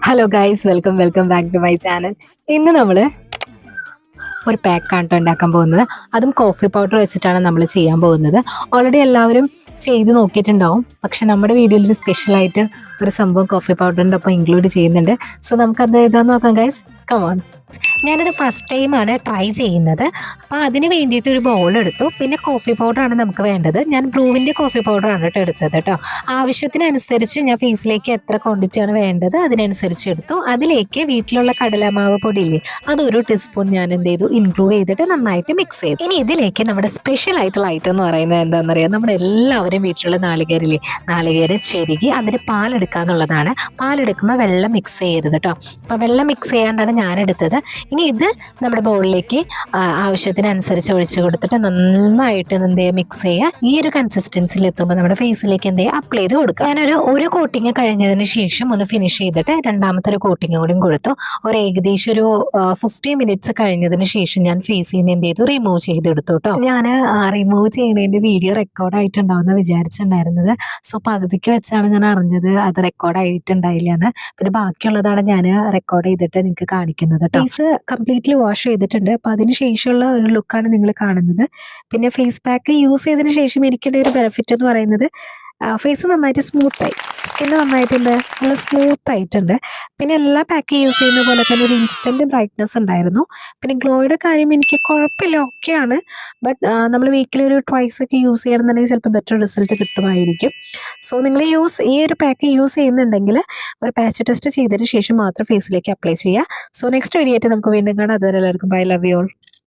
Hello guys, welcome back to my channel. ഇന്ന് നമ്മൾ ഒരു പാക്കാണ് കേട്ടോ ഉണ്ടാക്കാൻ പോകുന്നത്. അതും കോഫി പൗഡർ വെച്ചിട്ടാണ് നമ്മൾ ചെയ്യാൻ പോകുന്നത്. ഓൾറെഡി എല്ലാവരും ചെയ്ത് നോക്കിയിട്ടുണ്ടാവും. പക്ഷെ നമ്മുടെ വീഡിയോയിൽ ഒരു സ്പെഷ്യലായിട്ട് ഒരു സംഭവം കോഫി പൗഡറിൻ്റെ ഒപ്പം ഇൻക്ലൂഡ് ചെയ്യുന്നുണ്ട്. സോ നമുക്കത് ഏതാന്ന് നോക്കാം ഗൈസ്. കമോൺ. ഞാനത് ഫസ്റ്റ് ടൈമാണ് ട്രൈ ചെയ്യുന്നത്. അപ്പോൾ അതിന് വേണ്ടിയിട്ട് ഒരു ബൗൾ എടുത്തു. പിന്നെ കോഫി പൗഡറാണ് നമുക്ക് വേണ്ടത്. ഞാൻ ബ്രൂവിൻ്റെ കോഫി പൗഡറാണ് കേട്ടോ എടുത്തത് കേട്ടോ. ആവശ്യത്തിനനുസരിച്ച് ഞാൻ ഫേസിലേക്ക് എത്ര ക്വാണ്ടിറ്റിയാണ് വേണ്ടത് അതിനനുസരിച്ച് എടുത്തു. അതിലേക്ക് വീട്ടിലുള്ള കടലമാവ് പൊടിയില്ലേ, അതൊരു ടീസ്പൂൺ ഞാൻ എന്ത് ചെയ്തു, ഇൻക്ലൂഡ് ചെയ്തിട്ട് നന്നായിട്ട് മിക്സ് ചെയ്തു. ഇനി ഇതിലേക്ക് നമ്മുടെ സ്പെഷ്യൽ ആയിട്ടുള്ള ഐറ്റം എന്ന് പറയുന്നത് എന്താണെന്നറിയാം, നമ്മുടെ എല്ലാവരും വീട്ടിലുള്ള നാളികേരില്ലേ, നാളികേരം ചെരുകി അതിന് പാലെടുക്കുക എന്നുള്ളതാണ്. പാലെടുക്കുമ്പോൾ വെള്ളം മിക്സ് ചെയ്യരുത് കേട്ടോ. അപ്പോൾ വെള്ളം മിക്സ് ചെയ്യാണ്ടാണ് ഞാൻ എടുത്തത്. ഇനി ഇത് നമ്മുടെ ബൗളിലേക്ക് ആവശ്യത്തിനനുസരിച്ച് ഒഴിച്ച് കൊടുത്തിട്ട് നന്നായിട്ട് എന്ത് ചെയ്യുക, മിക്സ് ചെയ്യുക. ഈ ഒരു കൺസിസ്റ്റൻസിയിൽ എത്തുമ്പോൾ നമ്മുടെ ഫേസിലേക്ക് എന്ത് ചെയ്യുക, അപ്ലൈ ചെയ്ത് കൊടുക്കുക. ഞാനൊരു കോട്ടിങ് കഴിഞ്ഞതിന് ശേഷം ഒന്ന് ഫിനിഷ് ചെയ്തിട്ട് രണ്ടാമത്തെ ഒരു കോട്ടിങ് കൂടിയും കൊടുത്തു. ഏകദേശം ഒരു 50 മിനിറ്റ്സ് കഴിഞ്ഞതിന് ശേഷം ഞാൻ ഫേസിൽ നിന്ന് എന്ത് ചെയ്തു, റിമൂവ് ചെയ്തെടുത്തു കേട്ടോ. ഞാൻ റിമൂവ് ചെയ്യുന്നതിൻ്റെ വീഡിയോ റെക്കോർഡ് ആയിട്ടുണ്ടാവുമെന്ന് വിചാരിച്ചിട്ടുണ്ടായിരുന്നത്. സോ പകുതിക്ക് വെച്ചാണ് ഞാൻ അറിഞ്ഞത് അത് റെക്കോർഡ് ആയിട്ടുണ്ടായില്ല എന്ന്. പിന്നെ ബാക്കിയുള്ളതാണ് ഞാൻ റെക്കോർഡ് ചെയ്തിട്ട് നിങ്ങൾക്ക് കാണിക്കുന്നത് കേട്ടോ. ഫേസ് കംപ്ലീറ്റ്ലി വാഷ് ചെയ്തിട്ടുണ്ട്. അപ്പോൾ അതിന് ശേഷമുള്ള ഒരു ലുക്കാണ് നിങ്ങൾ കാണുന്നത്. പിന്നെ ഫേസ് പാക്ക് യൂസ് ചെയ്തതിന് ശേഷം എനിക്കുള്ള ഒരു ബെനിഫിറ്റ് എന്ന് പറയുന്നത് ഫേസ് നന്നായിട്ട് സ്മൂത്തായി, സ്കിന്ന് നന്നായിട്ടുണ്ട്, നല്ല സ്മൂത്ത് ആയിട്ടുണ്ട്. പിന്നെ എല്ലാ പാക്ക് യൂസ് ചെയ്യുന്ന പോലെ തന്നെ ഒരു ഇൻസ്റ്റൻറ്റ് ബ്രൈറ്റ്നസ് ഉണ്ടായിരുന്നു. പിന്നെ ഗ്ലോയുടെ കാര്യം എനിക്ക് കുഴപ്പമില്ല, ഓക്കെയാണ്. ബട്ട് നമ്മൾ വീക്കിലി ഒരു ട്വൈസ് ഒക്കെ യൂസ് ചെയ്യണമെന്നുണ്ടെങ്കിൽ ചിലപ്പോൾ ബെറ്റർ റിസൾട്ട് കിട്ടുമായിരിക്കും. സോ നിങ്ങൾ ഈ ഒരു പാക്ക് യൂസ് ചെയ്യുന്നുണ്ടെങ്കിൽ ഒരു പാച്ച് ടെസ്റ്റ് ചെയ്തതിന് ശേഷം മാത്രം ഫേസിലേക്ക് അപ്ലൈ ചെയ്യുക. സോ നെക്സ്റ്റ് വീഡിയോ ആയിട്ട് നമുക്ക് വീണ്ടും കാണാം. അതുവരെ എല്ലാവർക്കും ബൈ, ലവ് യു ഓൾ.